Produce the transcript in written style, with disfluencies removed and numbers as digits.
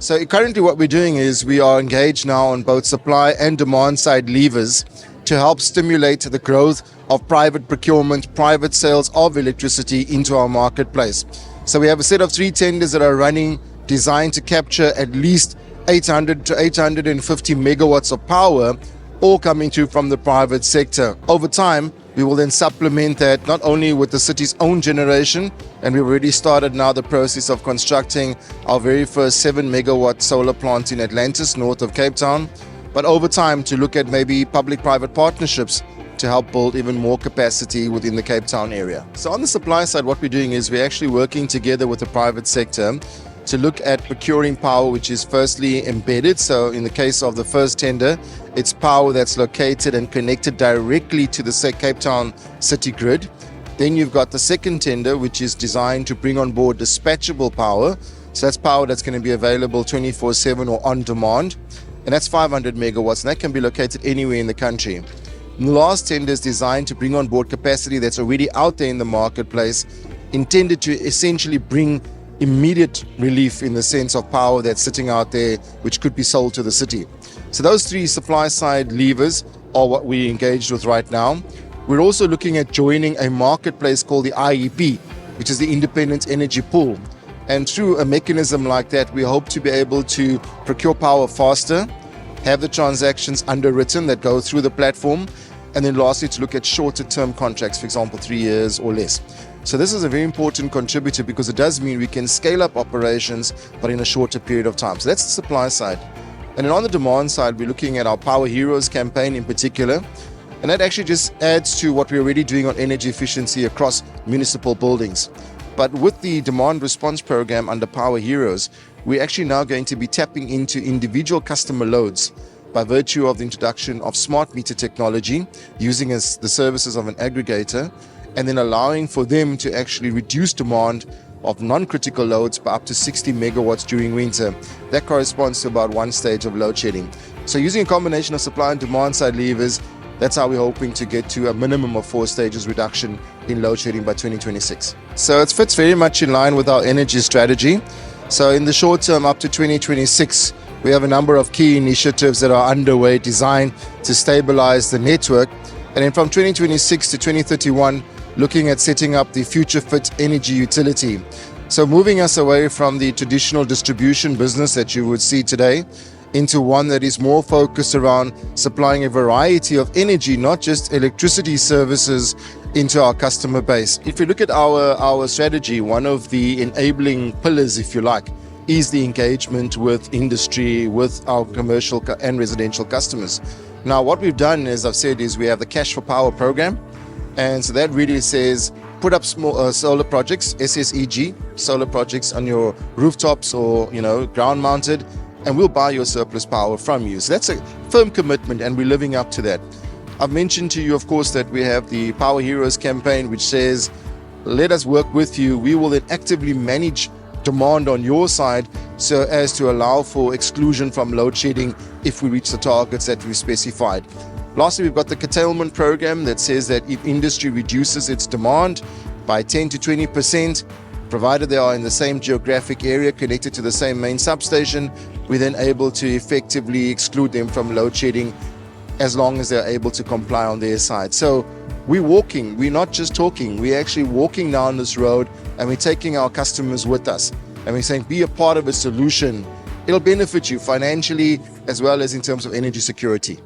So currently what we're doing is we are engaged now on both supply and demand side levers to help stimulate the growth of private procurement, private sales of electricity into our marketplace. So we have a set of 3 tenders that are running, designed to capture at least 800 to 850 megawatts of power, all coming through from the private sector. Over time, we will then supplement that not only with the city's own generation, and we've already started now the process of constructing our very first 7 megawatt solar plant in Atlantis, north of Cape Town, but over time to look at maybe public-private partnerships to help build even more capacity within the Cape Town area. So on the supply side, what we're doing is we're actually working together with the private sector to look at procuring power which is firstly embedded. So in the case of the first tender, it's power that's located and connected directly to the Cape Town city grid. Then you've got the second tender, which is designed to bring on board dispatchable power. So that's power that's going to be available 24/7 or on demand. And that's 500 megawatts, and that can be located anywhere in the country. And the last tender is designed to bring on board capacity that's already out there in the marketplace, intended to essentially bring immediate relief in the sense of power that's sitting out there, which could be sold to the city. So those 3 supply side levers are what we're engaged with right now. We're also looking at joining a marketplace called the IEP, which is the Independent Energy Pool. And through a mechanism like that, we hope to be able to procure power faster, have the transactions underwritten that go through the platform, and then lastly to look at shorter term contracts, for example 3 years or less. So this is a very important contributor because it does mean we can scale up operations but in a shorter period of time. So that's the supply side. And then on the demand side, we're looking at our Power Heroes campaign in particular, and that actually just adds to what we're already doing on energy efficiency across municipal buildings. But with the demand response program under Power Heroes, we're actually now going to be tapping into individual customer loads by virtue of the introduction of smart meter technology, using as the services of an aggregator, and then allowing for them to actually reduce demand of non-critical loads by up to 60 megawatts during winter. That corresponds to about 1 stage of load shedding. So using a combination of supply and demand side levers, that's how we're hoping to get to a minimum of 4 stages reduction in load shedding by 2026. So it fits very much in line with our energy strategy. So in the short term, up to 2026, we have a number of key initiatives that are underway designed to stabilize the network. And then from 2026 to 2031, looking at setting up the future fit energy utility. So moving us away from the traditional distribution business that you would see today into one that is more focused around supplying a variety of energy, not just electricity services, into our customer base. If you look at our strategy, one of the enabling pillars, if you like, is the engagement with industry, with our commercial and residential customers. Now, what we've done, as I've said, is we have the Cash for Power program. And so that really says put up small solar projects, SSEG, solar projects on your rooftops or, ground mounted, and we'll buy your surplus power from you. So that's a firm commitment, and we're living up to that. I've mentioned to you, of course, that we have the Power Heroes campaign, which says, let us work with you. We will then actively manage demand on your side so as to allow for exclusion from load shedding if we reach the targets that we specified. Lastly, we've got the curtailment program that says that if industry reduces its demand by 10 to 20%, provided they are in the same geographic area connected to the same main substation, we're then able to effectively exclude them from load shedding as long as they're able to comply on their side. So we're walking, we're not just talking, we're actually walking down this road, and we're taking our customers with us. And we're saying, be a part of a solution. It'll benefit you financially as well as in terms of energy security.